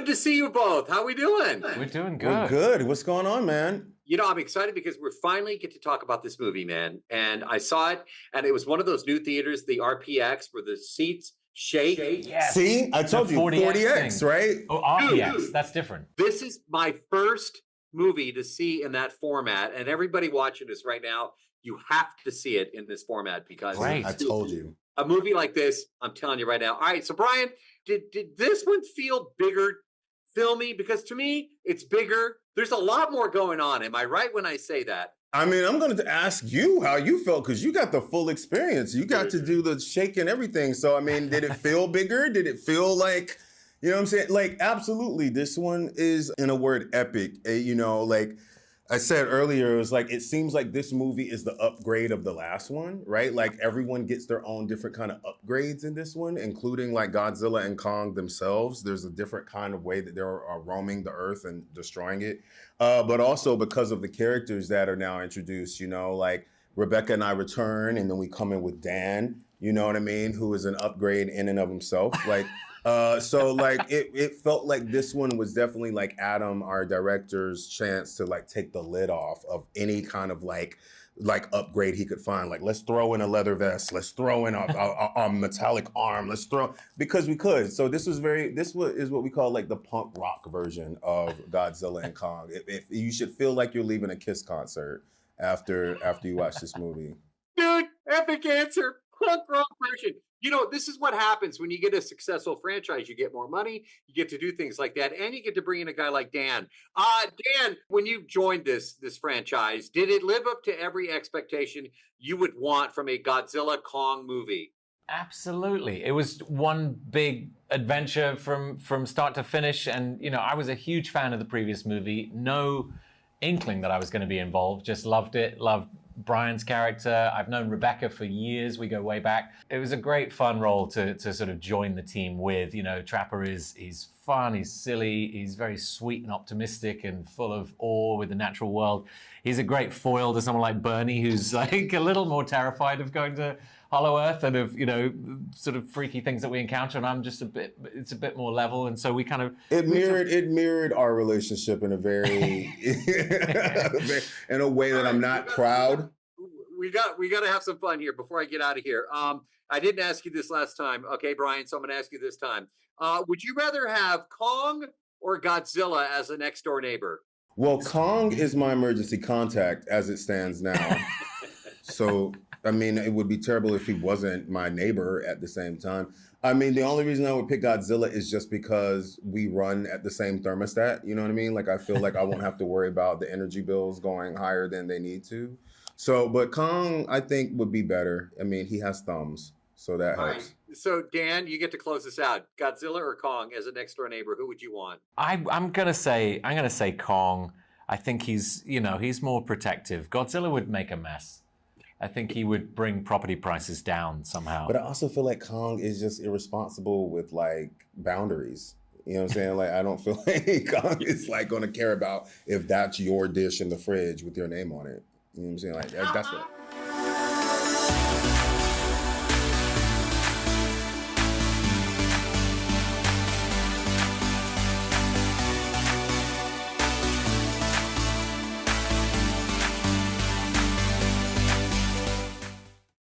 Good to see you both. How we doing? We're doing good. We're good. What's going on, man? You know, I'm excited because we're finally get to talk about this movie, man. And I saw it, and it was one of those new theaters, the RPX, where the seats shake. Yes. See, I told you, 40X, right? Oh, RPX, Dude. that's different. This is my first movie to see in that format, and everybody watching this right now, you have to see it in this format because Right. I told you. a movie like this, I'm telling you right now. All right, so Brian, did this one feel bigger, filmy? Because to me, it's bigger. There's a lot more going on. Am I right when I say that? I mean, I'm going to ask you how you felt because you got the full experience. You got to do the shake and everything. So, I mean, did it feel bigger? Did it feel like, you know what I'm saying? Like, absolutely. This one is, in a word, epic. You know, like I said earlier, it was like, it seems like this movie is the upgrade of the last one, right? Like everyone gets their own different kind of upgrades in this one, including like Godzilla and Kong themselves. There's a different kind of way that they're roaming the earth and destroying it. But also because of the characters that are now introduced, you know, like Rebecca and I return and then we come in with Dan, you know what I mean? Who is an upgrade in and of himself. Like, so like it felt like this one was definitely like Adam, our director's chance to like take the lid off of any kind of like upgrade he could find. Like, let's throw in a leather vest, let's throw in a metallic arm, let's throw, because we could. So this is what we call like the punk rock version of Godzilla and Kong. If you should feel like you're leaving a Kiss concert after you watch this movie. Dude, epic answer. Punk rock version. You know, this is what happens when you get a successful franchise. You get more money, you get to do things like that, and you get to bring in a guy like Dan. Dan, when you joined this franchise, did it live up to every expectation you would want from a Godzilla Kong movie? Absolutely. It was one big adventure from start to finish. And, you know, I was a huge fan of the previous movie. No inkling that I was going to be involved. Just loved it. Loved Brian's character. I've known Rebecca for years. We go way back. It was a great fun role to sort of join the team with. You know, Trapper he's fun, he's silly, he's very sweet and optimistic and full of awe with the natural world. He's a great foil to someone like Bernie, who's like a little more terrified of going to Hollow Earth and of, you know, sort of freaky things that we encounter. And I'm just it's a bit more level. And so we kind of... It mirrored our relationship in a very, in a way that I'm not proud. We got to have some fun here before I get out of here. I didn't ask you this last time. Okay, Brian, so I'm going to ask you this time. Would you rather have Kong or Godzilla as a next door neighbor? Well, Kong is my emergency contact as it stands now. So, I mean, it would be terrible if he wasn't my neighbor at the same time. I mean, the only reason I would pick Godzilla is just because we run at the same thermostat. You know what I mean? Like, I feel like I won't have to worry about the energy bills going higher than they need to. So, but Kong, I think, would be better. I mean, he has thumbs, so that helps. Right. So, Dan, you get to close this out. Godzilla or Kong as a next door neighbor? Who would you want? I'm gonna say Kong. I think he's more protective. Godzilla would make a mess. I think he would bring property prices down somehow. But I also feel like Kong is just irresponsible with like boundaries. You know what I'm saying? Like, I don't feel like Kong is like going to care about if that's your dish in the fridge with your name on it. You know what I'm saying? Like, that's what.